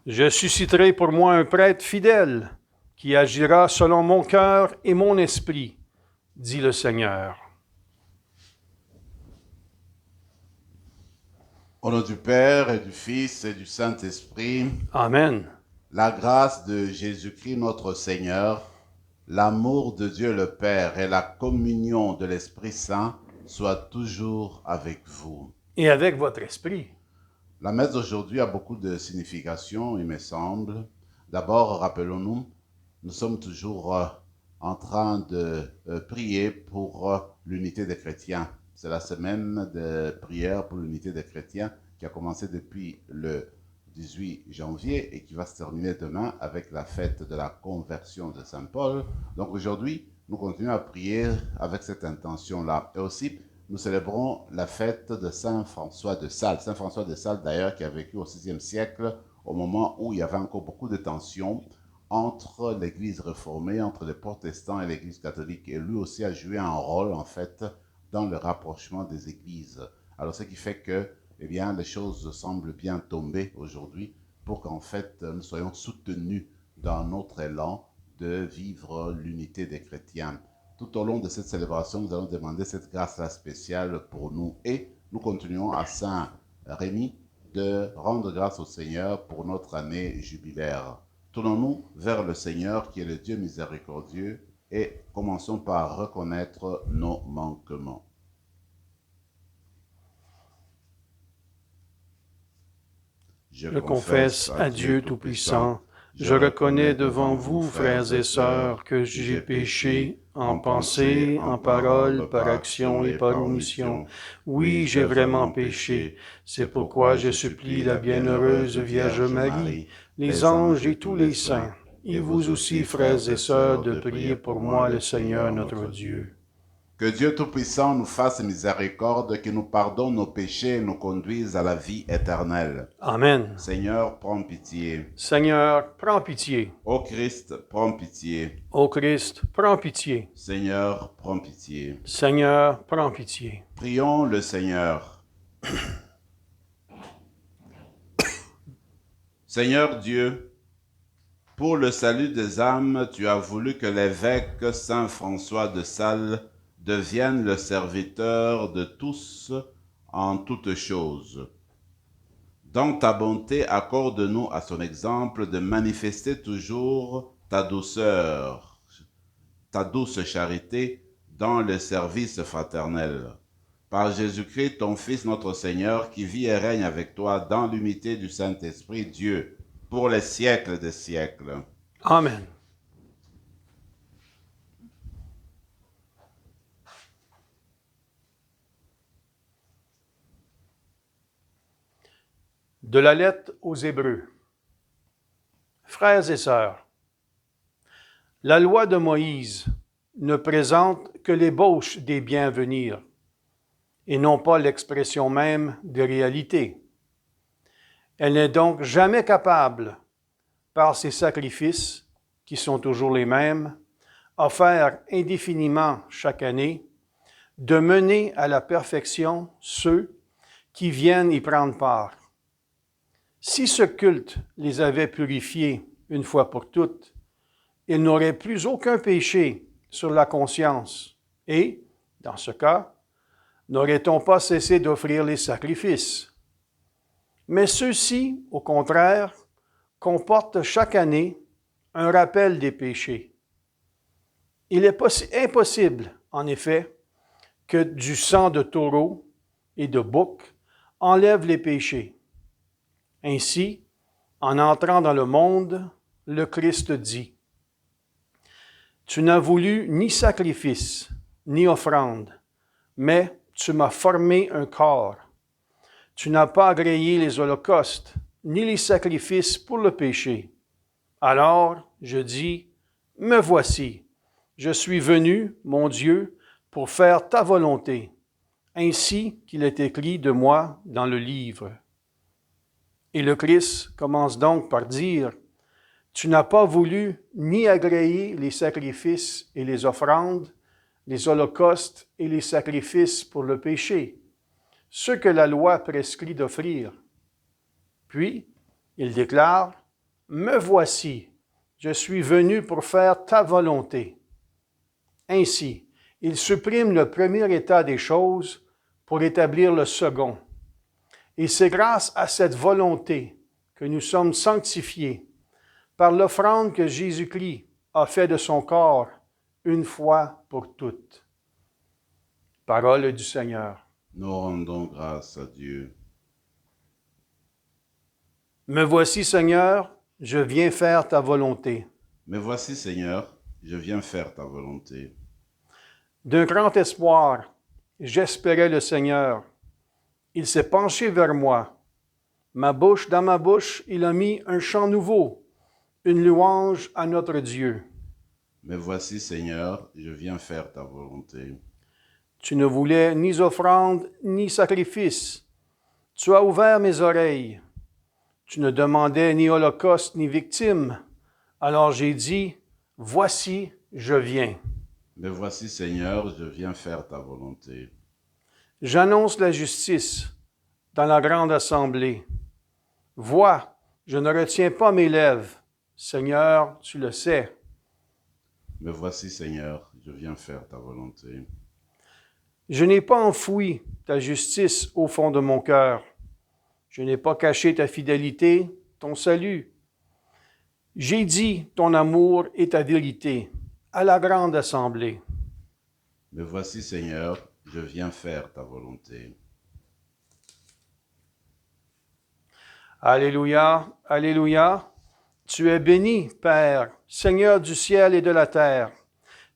Je susciterai pour moi un prêtre fidèle, qui agira selon mon cœur et mon esprit, dit le Seigneur. Au nom du Père et du Fils et du Saint-Esprit, Amen. la grâce de Jésus-Christ notre Seigneur, l'amour de Dieu le Père et la communion de l'Esprit Saint soient toujours avec vous. Et avec votre esprit. La messe d'aujourd'hui a beaucoup de significations, il me semble. D'abord, rappelons-nous, nous sommes toujours en train de prier pour l'unité des chrétiens. C'est la semaine de prière pour l'unité des chrétiens qui a commencé depuis le 18 janvier et qui va se terminer demain avec la fête de la conversion de Saint Paul. Donc aujourd'hui, nous continuons à prier avec cette intention-là. Et aussi, nous célébrons la fête de Saint François de Sales. Saint François de Sales, d'ailleurs, qui a vécu au VIe siècle, au moment où il y avait encore beaucoup de tensions entre l'Église réformée, entre les protestants et l'Église catholique. Et lui aussi a joué un rôle, en fait, dans le rapprochement des églises. Alors, ce qui fait que, eh bien, les choses semblent bien tomber aujourd'hui pour qu'en fait, nous soyons soutenus dans notre élan de vivre l'unité des chrétiens. Tout au long de cette célébration, nous allons demander cette grâce-là spéciale pour nous et nous continuons à Saint Rémy de rendre grâce au Seigneur pour notre année jubilaire. Tournons-nous vers le Seigneur qui est le Dieu miséricordieux et commençons par reconnaître nos manquements. Je confesse à Dieu Tout-Puissant, je reconnais devant vous, frères et sœurs, que j'ai péché en pensée, en parole, par action et par omission. Oui, j'ai vraiment péché. C'est pourquoi je supplie la bienheureuse Vierge Marie, les anges et tous les saints, et vous aussi, frères et sœurs, de prier pour moi le Seigneur notre Dieu. Que Dieu Tout-Puissant nous fasse miséricorde, qu'il nous pardonne nos péchés et nous conduise à la vie éternelle. Amen. Seigneur, prends pitié. Seigneur, prends pitié. Ô Christ, prends pitié. Ô Christ, prends pitié. Seigneur, prends pitié. Seigneur, prends pitié. Prions le Seigneur. Seigneur Dieu, pour le salut des âmes, tu as voulu que l'évêque Saint François de Sales devienne le serviteur de tous en toutes choses. Dans ta bonté, accorde-nous à son exemple de manifester toujours ta douceur, ta douce charité dans le service fraternel. Par Jésus-Christ, ton Fils, notre Seigneur, qui vit et règne avec toi dans l'unité du Saint-Esprit, Dieu, pour les siècles des siècles. Amen. De la lettre aux Hébreux. Frères et sœurs, la loi de Moïse ne présente que l'ébauche des biens à venir, et non pas l'expression même des réalités. Elle n'est donc jamais capable, par ses sacrifices, qui sont toujours les mêmes, offerts indéfiniment chaque année, de mener à la perfection ceux qui viennent y prendre part. Si ce culte les avait purifiés une fois pour toutes, ils n'auraient plus aucun péché sur la conscience et, dans ce cas, n'aurait-on pas cessé d'offrir les sacrifices? Mais ceux-ci, au contraire, comportent chaque année un rappel des péchés. Il est impossible, en effet, que du sang de taureau et de bouc enlève les péchés. Ainsi, en entrant dans le monde, le Christ dit : « Tu n'as voulu ni sacrifice, ni offrande, mais tu m'as formé un corps. Tu n'as pas agréé les holocaustes, ni les sacrifices pour le péché. Alors, je dis, me voici, je suis venu, mon Dieu, pour faire ta volonté, ainsi qu'il est écrit de moi dans le livre. » Et le Christ commence donc par dire : « Tu n'as pas voulu ni agréer les sacrifices et les offrandes, les holocaustes et les sacrifices pour le péché, ceux que la loi prescrit d'offrir. » Puis, il déclare : Me voici, je suis venu pour faire ta volonté. Ainsi, il supprime le premier état des choses pour établir le second. Et c'est grâce à cette volonté que nous sommes sanctifiés par l'offrande que Jésus-Christ a fait de son corps une fois pour toutes. Parole du Seigneur. Nous rendons grâce à Dieu. Me voici, Seigneur, je viens faire ta volonté. Mais voici, Seigneur, je viens faire ta volonté. D'un grand espoir, j'espérais le Seigneur. Il s'est penché vers moi. Dans ma bouche, il a mis un chant nouveau, une louange à notre Dieu. Mais voici, Seigneur, je viens faire ta volonté. Tu ne voulais ni offrande ni sacrifice. Tu as ouvert mes oreilles. Tu ne demandais ni holocauste ni victime. Alors j'ai dit, voici, je viens. Mais voici, Seigneur, je viens faire ta volonté. J'annonce la justice dans la grande assemblée. Vois, je ne retiens pas mes lèvres. Seigneur, tu le sais. Mais voici, Seigneur, je viens faire ta volonté. Je n'ai pas enfoui ta justice au fond de mon cœur. Je n'ai pas caché ta fidélité, ton salut. J'ai dit ton amour et ta vérité à la grande assemblée. Mais voici, Seigneur, je viens faire ta volonté. Alléluia, Alléluia. Tu es béni, Père, Seigneur du ciel et de la terre.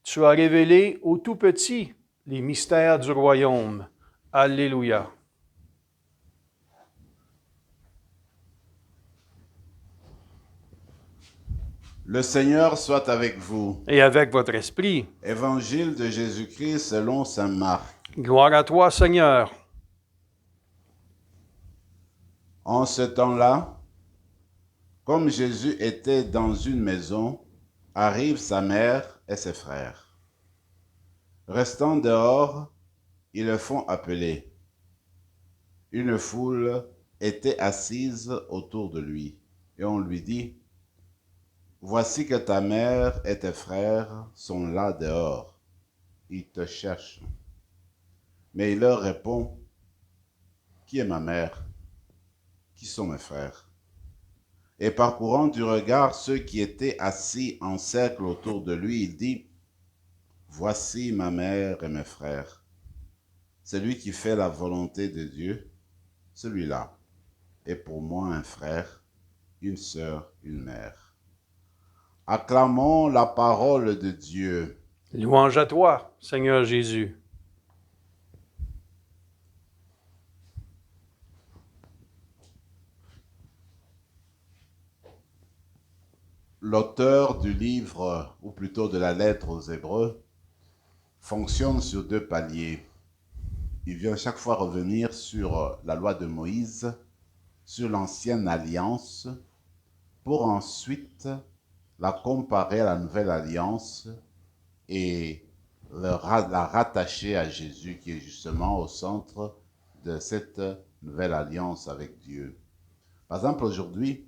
Tu as révélé aux tout petits les mystères du royaume. Alléluia. Le Seigneur soit avec vous. Et avec votre esprit. Évangile de Jésus-Christ selon saint Marc. Gloire à toi, Seigneur. En ce temps-là, comme Jésus était dans une maison, arrivent sa mère et ses frères. Restant dehors, ils le font appeler. Une foule était assise autour de lui, et on lui dit, « Voici que ta mère et tes frères sont là dehors. Ils te cherchent. » Mais il leur répond, « Qui est ma mère? Qui sont mes frères? » Et parcourant du regard ceux qui étaient assis en cercle autour de lui, il dit, « Voici ma mère et mes frères. Celui qui fait la volonté de Dieu, celui-là est pour moi un frère, une sœur, une mère. » Acclamons la parole de Dieu. Louange à toi, Seigneur Jésus. L'auteur du livre, ou plutôt de la lettre aux Hébreux, fonctionne sur deux paliers. Il vient chaque fois revenir sur la loi de Moïse, sur l'ancienne alliance, pour ensuite la comparer à la nouvelle alliance et la rattacher à Jésus, qui est justement au centre de cette nouvelle alliance avec Dieu. Par exemple, aujourd'hui,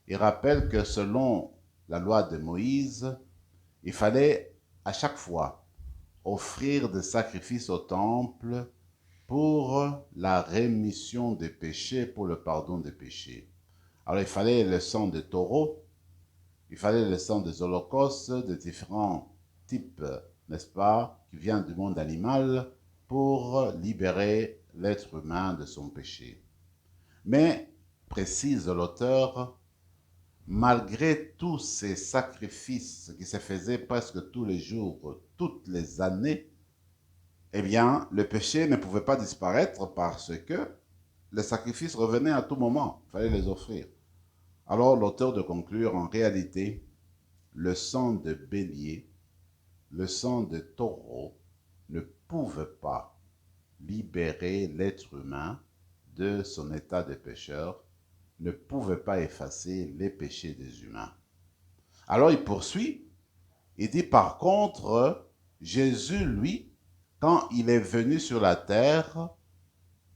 il rappelle que selon la loi de Moïse, il fallait à chaque fois offrir des sacrifices au temple pour la rémission des péchés, pour le pardon des péchés. Alors il fallait le sang de taureau, il fallait le sang des holocaustes, de différents types, n'est-ce pas, qui viennent du monde animal, pour libérer l'être humain de son péché. Mais, précise l'auteur, malgré tous ces sacrifices qui se faisaient presque tous les jours, toutes les années, eh bien, le péché ne pouvait pas disparaître parce que les sacrifices revenaient à tout moment. Il fallait les offrir. Alors, l'auteur de conclure, en réalité, le sang de bélier, le sang de taureau ne pouvait pas libérer l'être humain de son état de pécheur, ne pouvait pas effacer les péchés des humains. Alors il poursuit, il dit par contre, Jésus, lui, quand il est venu sur la terre,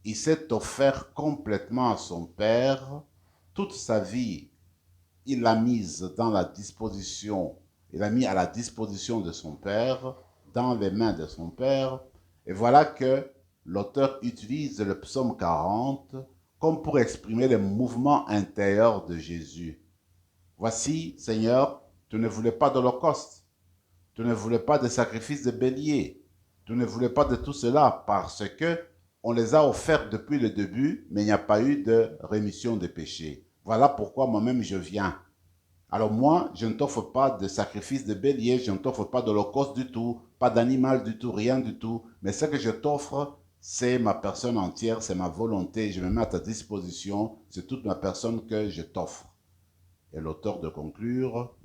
il s'est offert complètement à son Père, toute sa vie il l'a mise dans la disposition, il l'a mis à la disposition de son Père, dans les mains de son Père. Et voilà que l'auteur utilise le psaume 40 comme pour exprimer les mouvements intérieurs de Jésus. Voici, Seigneur, tu ne voulais pas d'holocauste, tu ne voulais pas de sacrifice de bélier, tu ne voulais pas de tout cela parce que on les a offerts depuis le début, mais il n'y a pas eu de rémission des péchés. Voilà pourquoi moi-même je viens. Alors moi, je ne t'offre pas de sacrifice de bélier, je ne t'offre pas d'holocauste du tout, pas d'animal du tout, rien du tout. Mais ce que je t'offre, c'est ma personne entière, c'est ma volonté. Je me mets à ta disposition, c'est toute ma personne que je t'offre. Et l'auteur de conclure,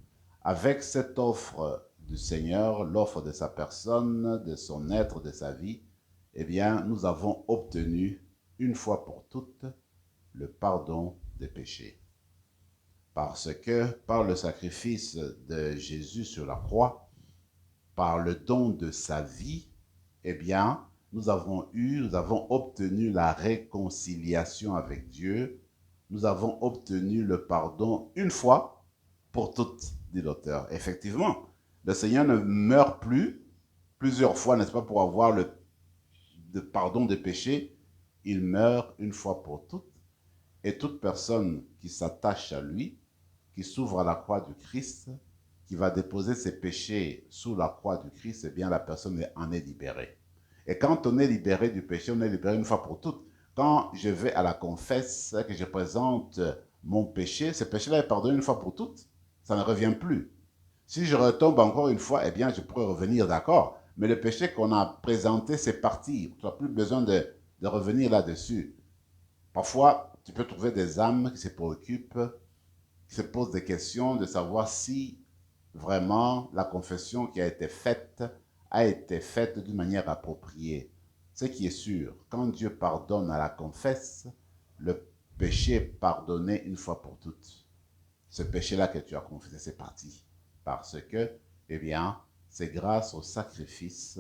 avec cette offre du Seigneur, l'offre de sa personne, de son être, de sa vie, eh bien, nous avons obtenu, une fois pour toutes, le pardon des péchés. Parce que par le sacrifice de Jésus sur la croix, par le don de sa vie, eh bien, nous avons obtenu la réconciliation avec Dieu. Nous avons obtenu le pardon une fois pour toutes, dit l'auteur. Effectivement, le Seigneur ne meurt plus plusieurs fois, n'est-ce pas, pour avoir le pardon des péchés. Il meurt une fois pour toutes. Et toute personne qui s'attache à lui, qui s'ouvre à la croix du Christ, qui va déposer ses péchés sous la croix du Christ, eh bien la personne en est libérée. Et quand on est libéré du péché, on est libéré une fois pour toutes. Quand je vais à la confesse, que je présente mon péché, ce péché-là est pardonné une fois pour toutes. Ça ne revient plus. Si je retombe encore une fois, eh bien je pourrais revenir, d'accord. Mais le péché qu'on a présenté, c'est parti. Tu n'as plus besoin de revenir là-dessus. Parfois, tu peux trouver des âmes qui se préoccupent, qui se posent des questions de savoir si vraiment la confession qui a été faite d'une manière appropriée. Ce qui est sûr, quand Dieu pardonne à la confesse, le péché est pardonné une fois pour toutes. Ce péché-là que tu as confessé, c'est parti. Parce que, eh bien, c'est grâce au sacrifice,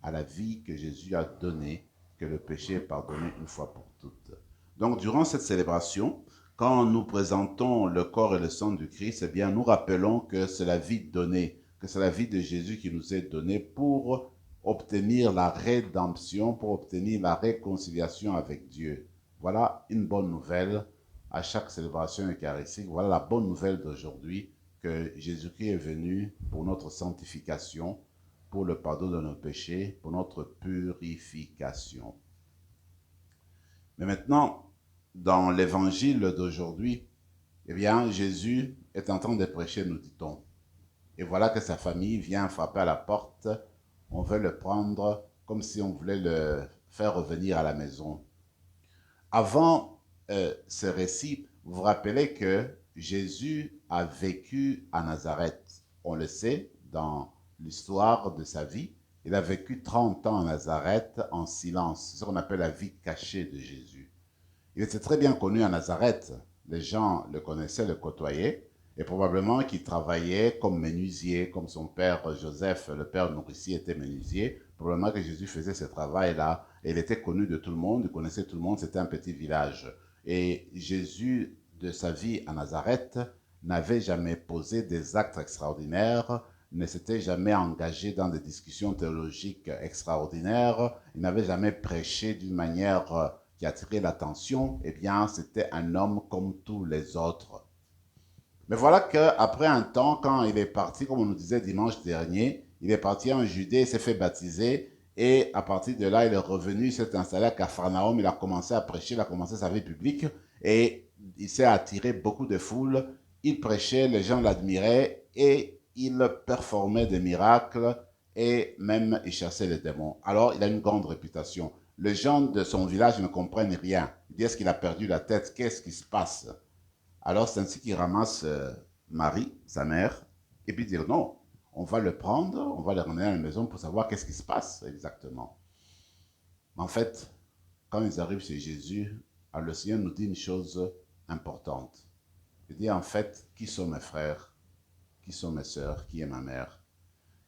à la vie que Jésus a donnée, que le péché est pardonné une fois pour toutes. Donc, durant cette célébration, quand nous présentons le corps et le sang du Christ, eh bien, nous rappelons que c'est la vie donnée, que c'est la vie de Jésus qui nous est donnée pour obtenir la rédemption, pour obtenir la réconciliation avec Dieu. Voilà une bonne nouvelle à chaque célébration eucharistique. Voilà la bonne nouvelle d'aujourd'hui, que Jésus-Christ est venu pour notre sanctification, pour le pardon de nos péchés, pour notre purification. Mais maintenant, dans l'évangile d'aujourd'hui, eh bien, Jésus est en train de prêcher, nous dit-on. Et voilà que sa famille vient frapper à la porte. On veut le prendre comme si on voulait le faire revenir à la maison. Avant ce récit, vous vous rappelez que Jésus a vécu à Nazareth. On le sait dans l'histoire de sa vie. Il a vécu 30 ans à Nazareth en silence. C'est ce qu'on appelle la vie cachée de Jésus. Il était très bien connu à Nazareth. Les gens le connaissaient, le côtoyaient. Et probablement qu'il travaillait comme menuisier, comme son père Joseph, le père nourricier, était menuisier. Probablement que Jésus faisait ce travail-là. Et il était connu de tout le monde, il connaissait tout le monde, c'était un petit village. Et Jésus, de sa vie à Nazareth, n'avait jamais posé des actes extraordinaires, ne s'était jamais engagé dans des discussions théologiques extraordinaires, il n'avait jamais prêché d'une manière qui attirait l'attention. Eh bien, c'était un homme comme tous les autres. Mais voilà qu'après un temps, quand il est parti, comme on nous disait dimanche dernier, il est parti en Judée, il s'est fait baptiser, et à partir de là, il est revenu, il s'est installé à Capharnaüm, il a commencé à prêcher, il a commencé sa vie publique, et il s'est attiré beaucoup de foules. Il prêchait, les gens l'admiraient, et il performait des miracles, et même il chassait les démons. Alors, il a une grande réputation. Les gens de son village ne comprennent rien. Ils disent qu'il a perdu la tête, qu'est-ce qui se passe? Alors, c'est ainsi qu'il ramasse Marie, sa mère, et puis dire non, on va le prendre, on va le ramener à la maison pour savoir qu'est-ce qui se passe exactement. Mais en fait, quand ils arrivent chez Jésus, le Seigneur nous dit une chose importante. Il dit en fait, qui sont mes frères? Qui sont mes sœurs? Qui est ma mère?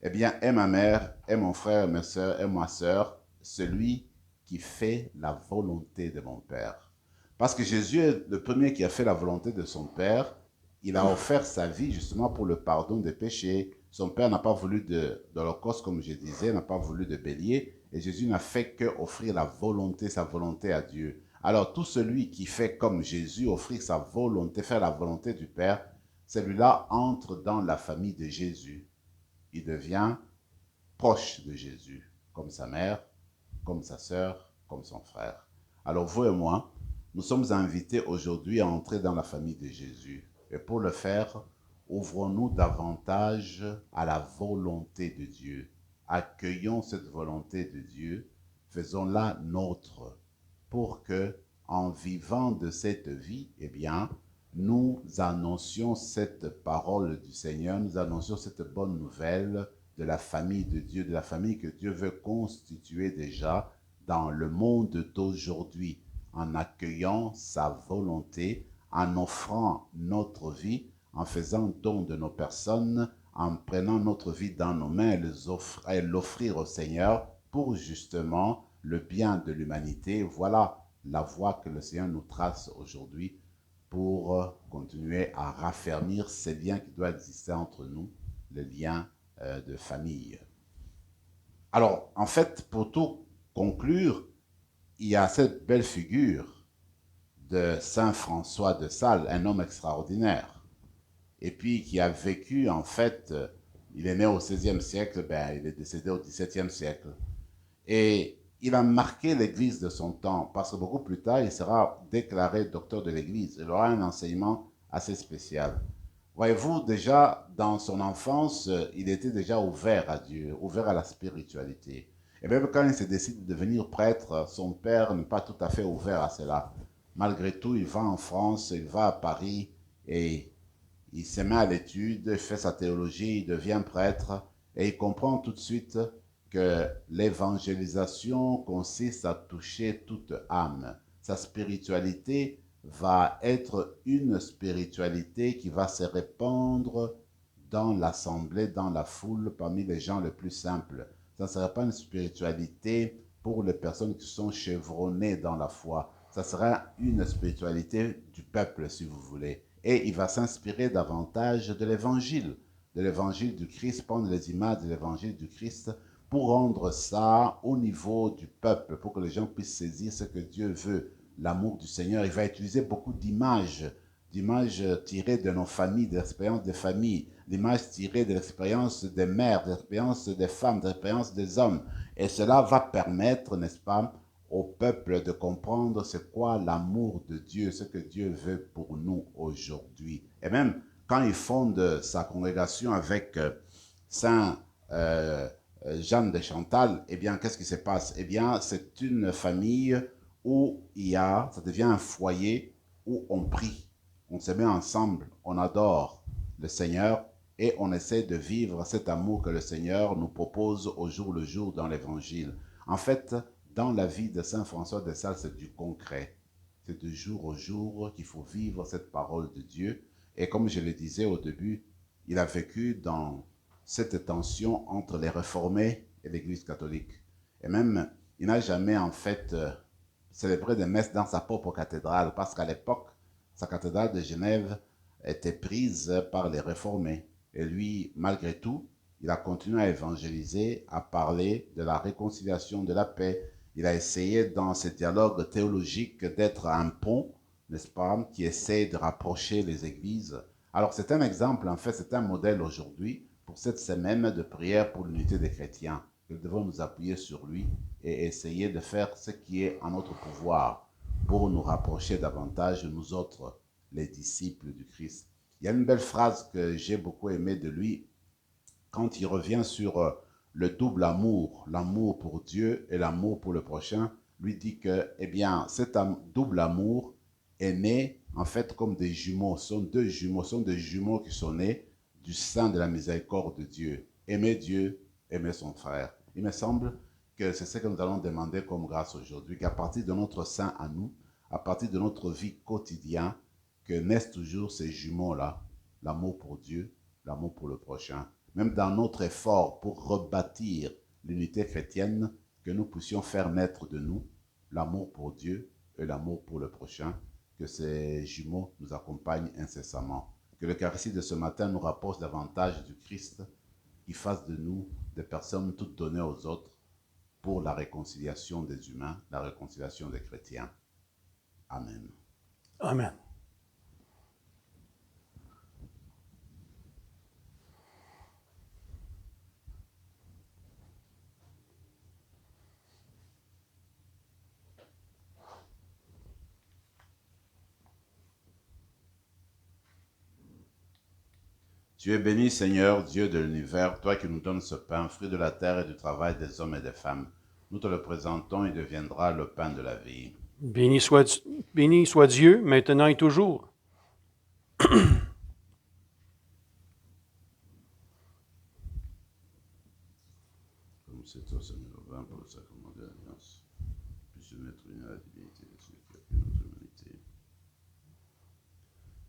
Eh bien, est ma mère, est mon frère, mes sœurs, est ma sœur, celui qui fait la volonté de mon Père. Parce que Jésus est le premier qui a fait la volonté de son Père, il a offert sa vie justement pour le pardon des péchés. Son père n'a pas voulu d'holocauste, comme je disais, n'a pas voulu de bélier. Et Jésus n'a fait que offrir sa volonté à Dieu. Alors tout celui qui fait comme Jésus, offrir sa volonté, faire la volonté du Père, celui-là entre dans la famille de Jésus. Il devient proche de Jésus, comme sa mère, comme sa sœur, comme son frère. Alors vous et moi, nous sommes invités aujourd'hui à entrer dans la famille de Jésus. Et pour le faire, ouvrons-nous davantage à la volonté de Dieu. Accueillons cette volonté de Dieu, faisons-la nôtre, pour que, en vivant de cette vie, eh bien, nous annoncions cette parole du Seigneur, nous annoncions cette bonne nouvelle de la famille de Dieu, de la famille que Dieu veut constituer déjà dans le monde d'aujourd'hui, en accueillant sa volonté, en offrant notre vie, en faisant don de nos personnes, en prenant notre vie dans nos mains et l'offrir au Seigneur pour justement le bien de l'humanité. Voilà la voie que le Seigneur nous trace aujourd'hui pour continuer à raffermir ces liens qui doivent exister entre nous, les liens de famille. Alors, en fait, pour tout conclure, il y a cette belle figure de Saint François de Sales, un homme extraordinaire, et puis qui a vécu, en fait, il est né au XVIe siècle, il est décédé au XVIIe siècle. Et il a marqué l'Église de son temps, parce que beaucoup plus tard, il sera déclaré docteur de l'Église. Il aura un enseignement assez spécial. Voyez-vous, déjà, dans son enfance, il était déjà ouvert à Dieu, ouvert à la spiritualité. Et même quand il se décide de devenir prêtre, son père n'est pas tout à fait ouvert à cela. Malgré tout, il va en France, il va à Paris et il se met à l'étude, il fait sa théologie, il devient prêtre et il comprend tout de suite que l'évangélisation consiste à toucher toute âme. Sa spiritualité va être une spiritualité qui va se répandre dans l'assemblée, dans la foule, parmi les gens les plus simples. Ça ne sera pas une spiritualité pour les personnes qui sont chevronnées dans la foi. Ça sera une spiritualité du peuple, si vous voulez. Et il va s'inspirer davantage de l'évangile du Christ, prendre les images de l'évangile du Christ pour rendre ça au niveau du peuple, pour que les gens puissent saisir ce que Dieu veut, l'amour du Seigneur. Il va utiliser beaucoup d'images tirées de nos familles, de l'expérience des familles, d'images tirées de l'expérience des mères, de l'expérience des femmes, de l'expérience des hommes. Et cela va permettre, n'est-ce pas, au peuple de comprendre c'est quoi l'amour de Dieu, ce que Dieu veut pour nous aujourd'hui. Et même quand il fonde sa congrégation avec Saint Jeanne de Chantal, eh bien, qu'est-ce qui se passe? Eh bien, c'est une famille où ça devient un foyer où on prie, on se met ensemble, on adore le Seigneur et on essaie de vivre cet amour que le Seigneur nous propose au jour le jour dans l'Évangile. En fait, dans la vie de Saint François de Sales, c'est du concret. C'est de jour au jour qu'il faut vivre cette parole de Dieu. Et comme je le disais au début, il a vécu dans cette tension entre les réformés et l'Église catholique. Et même, il n'a jamais en fait célébré des messes dans sa propre cathédrale, parce qu'à l'époque, sa cathédrale de Genève était prise par les réformés. Et lui, malgré tout, il a continué à évangéliser, à parler de la réconciliation, de la paix. Il a essayé dans ce dialogue théologique d'être un pont, n'est-ce pas, qui essaie de rapprocher les églises. Alors c'est un exemple, en fait, c'est un modèle aujourd'hui pour cette semaine de prière pour l'unité des chrétiens. Nous devons nous appuyer sur lui et essayer de faire ce qui est en notre pouvoir pour nous rapprocher davantage, nous autres, les disciples du Christ. Il y a une belle phrase que j'ai beaucoup aimée de lui quand il revient sur le double amour, l'amour pour Dieu et l'amour pour le prochain. Lui dit que, eh bien, cet double amour est né en fait comme des jumeaux, sont des jumeaux qui sont nés du sein de la miséricorde de Dieu. Aimer Dieu, aimer son frère. Il me semble que c'est ce que nous allons demander comme grâce aujourd'hui, qu'à partir de notre sein à nous, à partir de notre vie quotidienne, que naissent toujours ces jumeaux-là, l'amour pour Dieu, l'amour pour le prochain. Même dans notre effort pour rebâtir l'unité chrétienne, que nous puissions faire naître de nous l'amour pour Dieu et l'amour pour le prochain, que ces jumeaux nous accompagnent incessamment. Que l'Eucharistie de ce matin nous rapproche davantage du Christ, qui fasse de nous des personnes toutes données aux autres pour la réconciliation des humains, la réconciliation des chrétiens. Amen. Amen. Tu es béni, Seigneur, Dieu de l'univers, toi qui nous donnes ce pain, fruit de la terre et du travail des hommes et des femmes. Nous te le présentons, il deviendra le pain de la vie. Béni soit Dieu, maintenant et toujours. Comme c'est toi, Seigneur, le vin pour le sacrement de l'Alliance, puisse mettre une à la divinité de celui qui a fait notre humanité.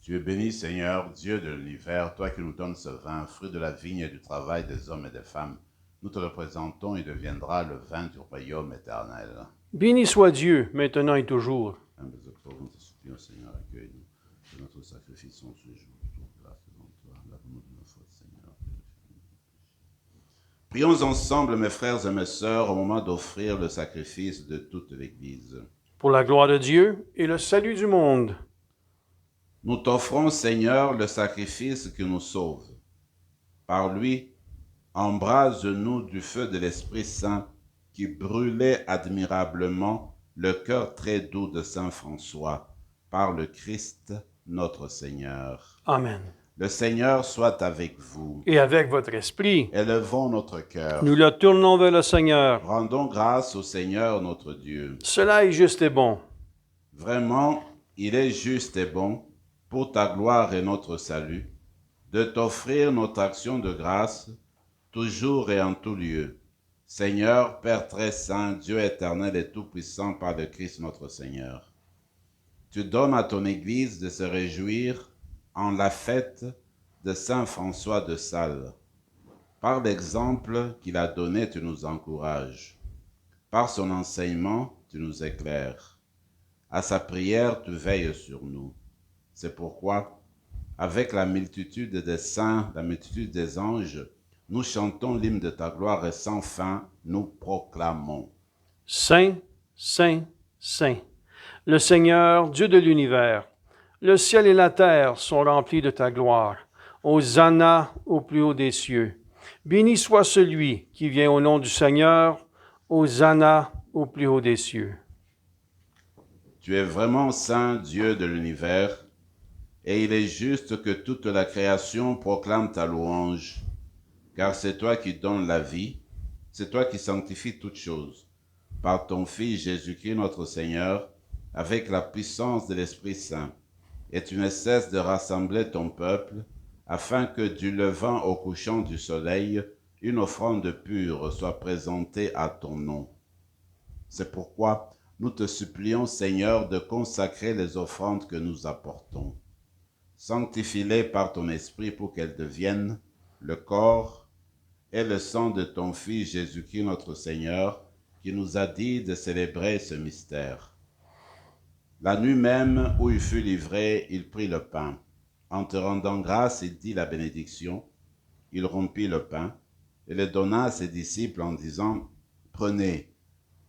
Tu es béni, Seigneur, Dieu de l'univers, toi qui nous donnes ce vin, fruit de la vigne et du travail des hommes et des femmes. Nous te le présentons, il deviendra le vin du royaume éternel. Béni soit Dieu, maintenant et toujours. Humbles et pauvres, nous te supplions, Seigneur, accueille-nous. Que notre sacrifice en ce jour, pour grâce devant toi, lave-nous de nos fautes, Seigneur. Prions ensemble, mes frères et mes sœurs, au moment d'offrir le sacrifice de toute l'Église. Pour la gloire de Dieu et le salut du monde. Nous t'offrons, Seigneur, le sacrifice qui nous sauve. Par lui, embrase-nous du feu de l'Esprit Saint qui brûlait admirablement le cœur très doux de Saint François, par le Christ notre Seigneur. Amen. Le Seigneur soit avec vous. Et avec votre esprit, Élevons notre cœur. nous le tournons vers le Seigneur. Rendons grâce au Seigneur notre Dieu. Cela est juste et bon. Vraiment, il est juste et bon, pour ta gloire et notre salut, de t'offrir notre action de grâce, toujours et en tout lieu. Seigneur, Père très saint, Dieu éternel et tout-puissant par le Christ notre Seigneur. Tu donnes à ton Église de se réjouir en la fête de Saint François de Sales. Par l'exemple qu'il a donné, tu nous encourages. Par son enseignement, tu nous éclaires. À sa prière, tu veilles sur nous. C'est pourquoi, avec la multitude des saints, la multitude des anges, nous chantons l'hymne de ta gloire et sans fin, nous proclamons. Saint, Saint, Saint, le Seigneur, Dieu de l'univers, le ciel et la terre sont remplis de ta gloire. Hosanna au plus haut des cieux. Béni soit celui qui vient au nom du Seigneur. Hosanna au plus haut des cieux. Tu es vraiment saint, Dieu de l'univers, et il est juste que toute la création proclame ta louange, car c'est toi qui donnes la vie, c'est toi qui sanctifies toutes choses, par ton Fils Jésus-Christ notre Seigneur, avec la puissance de l'Esprit Saint. Et tu ne cesses de rassembler ton peuple, afin que du levant au couchant du soleil, une offrande pure soit présentée à ton nom. C'est pourquoi nous te supplions, Seigneur, de consacrer les offrandes que nous apportons. Sanctifie-les par ton Esprit pour qu'elles deviennent le corps et le sang de ton Fils Jésus-Christ notre Seigneur, qui nous a dit de célébrer ce mystère. La nuit même où il fut livré, il prit le pain. En te rendant grâce, il dit la bénédiction. Il rompit le pain et le donna à ses disciples en disant, « Prenez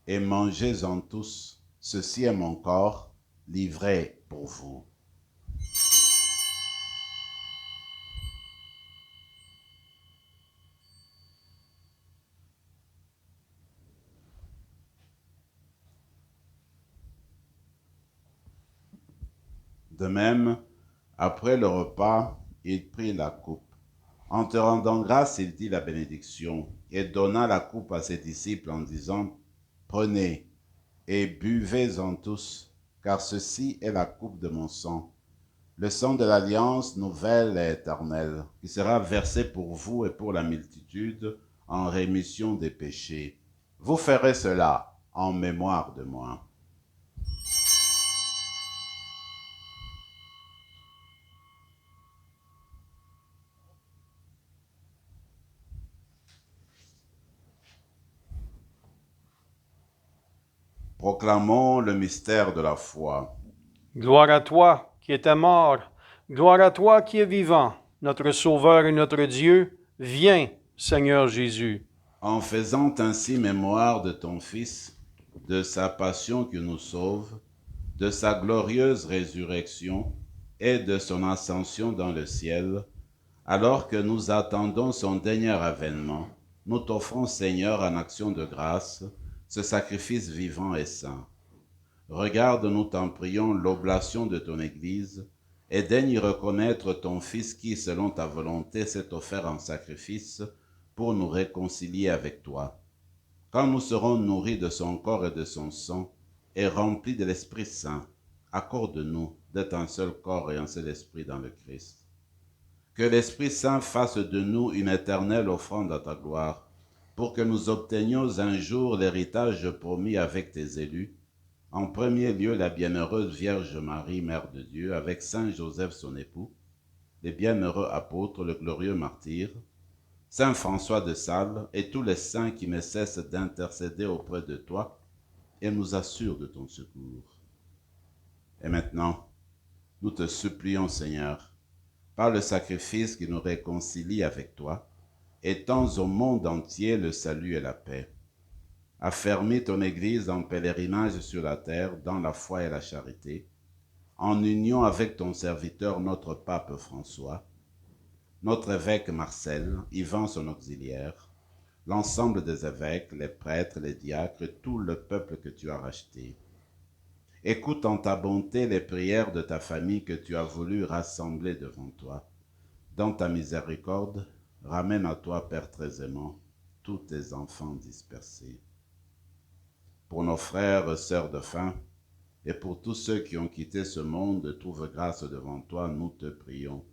et mangez-en tous, ceci est mon corps, livré pour vous. » De même, après le repas, il prit la coupe. En te rendant grâce, il dit la bénédiction et donna la coupe à ses disciples en disant, « Prenez et buvez-en tous, car ceci est la coupe de mon sang, le sang de l'alliance nouvelle et éternelle, qui sera versé pour vous et pour la multitude en rémission des péchés. Vous ferez cela en mémoire de moi. » Proclamons le mystère de la foi. Gloire à toi qui étais mort, Gloire à toi qui es vivant, notre Sauveur et notre Dieu. Viens, Seigneur Jésus. En faisant ainsi mémoire de ton Fils, de sa passion qui nous sauve, de sa glorieuse résurrection et de son ascension dans le ciel, alors que nous attendons son dernier avènement, nous t'offrons, Seigneur, en action de grâce, ce sacrifice vivant et saint. Regarde, nous t'en prions, l'oblation de ton Église, et daigne y reconnaître ton Fils qui, selon ta volonté, s'est offert en sacrifice pour nous réconcilier avec toi. Quand nous serons nourris de son corps et de son sang, et remplis de l'Esprit Saint, accorde-nous d'être un seul corps et un seul esprit dans le Christ. Que l'Esprit Saint fasse de nous une éternelle offrande à ta gloire, pour que nous obtenions un jour l'héritage promis avec tes élus, en premier lieu la bienheureuse Vierge Marie, Mère de Dieu, avec Saint Joseph son époux, les bienheureux apôtres, le glorieux martyr, Saint François de Sales et tous les saints qui ne cessent d'intercéder auprès de toi et nous assurent de ton secours. Et maintenant, nous te supplions, Seigneur, par le sacrifice qui nous réconcilie avec toi, étends au monde entier le salut et la paix. Affermis ton Église en pèlerinage sur la terre, dans la foi et la charité, en union avec ton serviteur, notre pape François, notre évêque Marcel, Yvan son auxiliaire, l'ensemble des évêques, les prêtres, les diacres, tout le peuple que tu as racheté. Écoute en ta bonté les prières de ta famille que tu as voulu rassembler devant toi. Dans ta miséricorde, ramène à toi, Père très aimant, tous tes enfants dispersés. Pour nos frères et sœurs de faim, et pour tous ceux qui ont quitté ce monde, trouve grâce devant toi, nous te prions.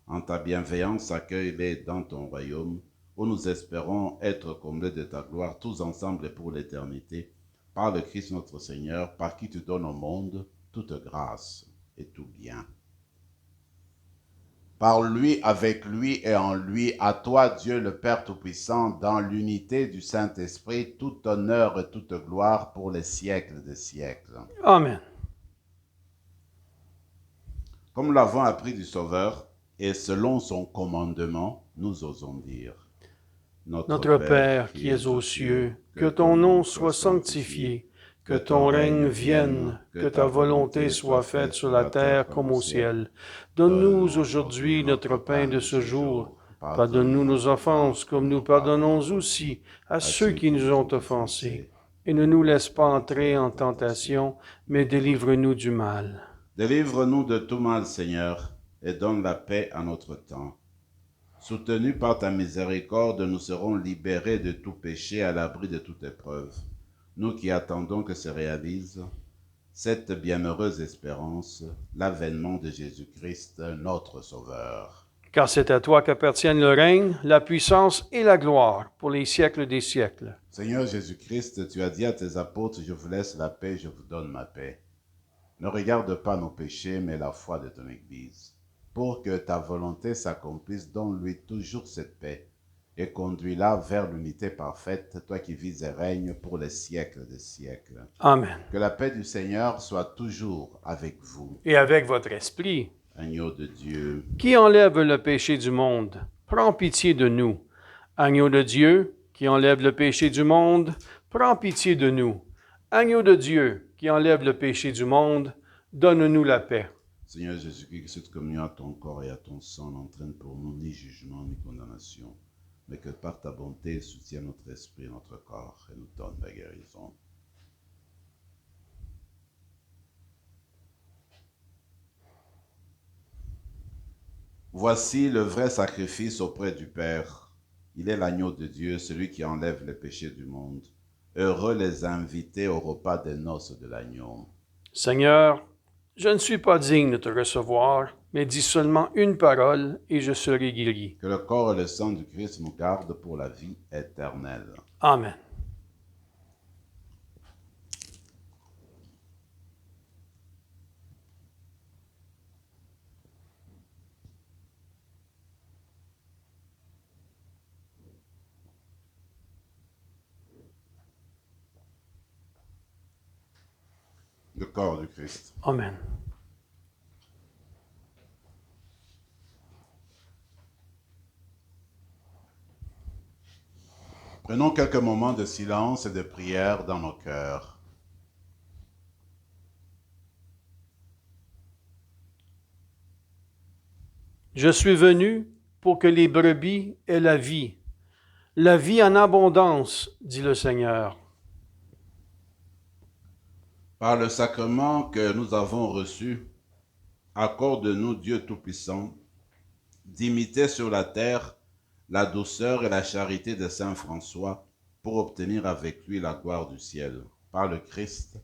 En ta bienveillance, accueille-les dans ton royaume, où nous espérons être comblés de ta gloire, tous ensemble et pour l'éternité, par le Christ notre Seigneur, par qui tu donnes au monde toute grâce et tout bien. Par lui, avec lui et en lui, à toi, Dieu le Père Tout-Puissant, dans l'unité du Saint-Esprit, tout honneur et toute gloire pour les siècles des siècles. Amen. Comme nous l'avons appris du Sauveur, et selon son commandement, nous osons dire: Notre Père qui es aux cieux, que ton nom soit sanctifié, que ton règne vienne, que ta volonté soit faite sur la terre comme au ciel. Donne-nous aujourd'hui notre pain de ce jour. Pardonne-nous nos offenses comme nous pardonnons aussi à ceux qui nous ont offensés. Et ne nous laisse pas entrer en tentation, mais délivre-nous du mal. Délivre-nous de tout mal, Seigneur, et donne la paix à notre temps. Soutenus par ta miséricorde, nous serons libérés de tout péché, à l'abri de toute épreuve. Nous qui attendons que se réalise cette bienheureuse espérance, l'avènement de Jésus-Christ, notre Sauveur. Car c'est à toi qu'appartiennent le règne, la puissance et la gloire pour les siècles des siècles. Seigneur Jésus-Christ, tu as dit à tes apôtres: je vous laisse la paix, je vous donne ma paix. Ne regarde pas nos péchés, mais la foi de ton Église, pour que ta volonté s'accomplisse. Donne-lui toujours cette paix, et conduis-la vers l'unité parfaite, toi qui vis et règnes pour les siècles des siècles. Amen. Que la paix du Seigneur soit toujours avec vous. Et avec votre esprit, Agneau de Dieu, qui enlève le péché du monde, prends pitié de nous. Agneau de Dieu, qui enlève le péché du monde, prends pitié de nous. Agneau de Dieu, qui enlève le péché du monde, donne-nous la paix. Seigneur Jésus-Christ, que cette communion à ton corps et à ton sang n'entraîne pour nous ni jugement ni condamnation, mais que par ta bonté soutienne notre esprit et notre corps et nous donne la guérison. Voici le vrai sacrifice auprès du Père. Il est l'agneau de Dieu, celui qui enlève les péchés du monde. Heureux les invités au repas des noces de l'agneau. Seigneur, je ne suis pas digne de te recevoir, mais dis seulement une parole et je serai guéri. Que le corps et le sang du Christ nous gardent pour la vie éternelle. Amen. Le corps du Christ. Amen. Prenons quelques moments de silence et de prière dans nos cœurs. Je suis venu pour que les brebis aient la vie en abondance, dit le Seigneur. Par le sacrement que nous avons reçu, accorde-nous, Dieu Tout-Puissant, d'imiter sur la terre la douceur et la charité de Saint François pour obtenir avec lui la gloire du ciel. Par le Christ,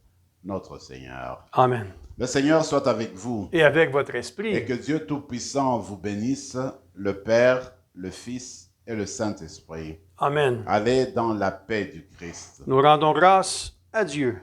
notre Seigneur. Amen. Le Seigneur soit avec vous. Et avec votre Et esprit. que Dieu Tout-Puissant vous bénisse, le Père, le Fils et le Saint-Esprit. Amen. Allez dans la paix du Christ. Nous rendons grâce à Dieu.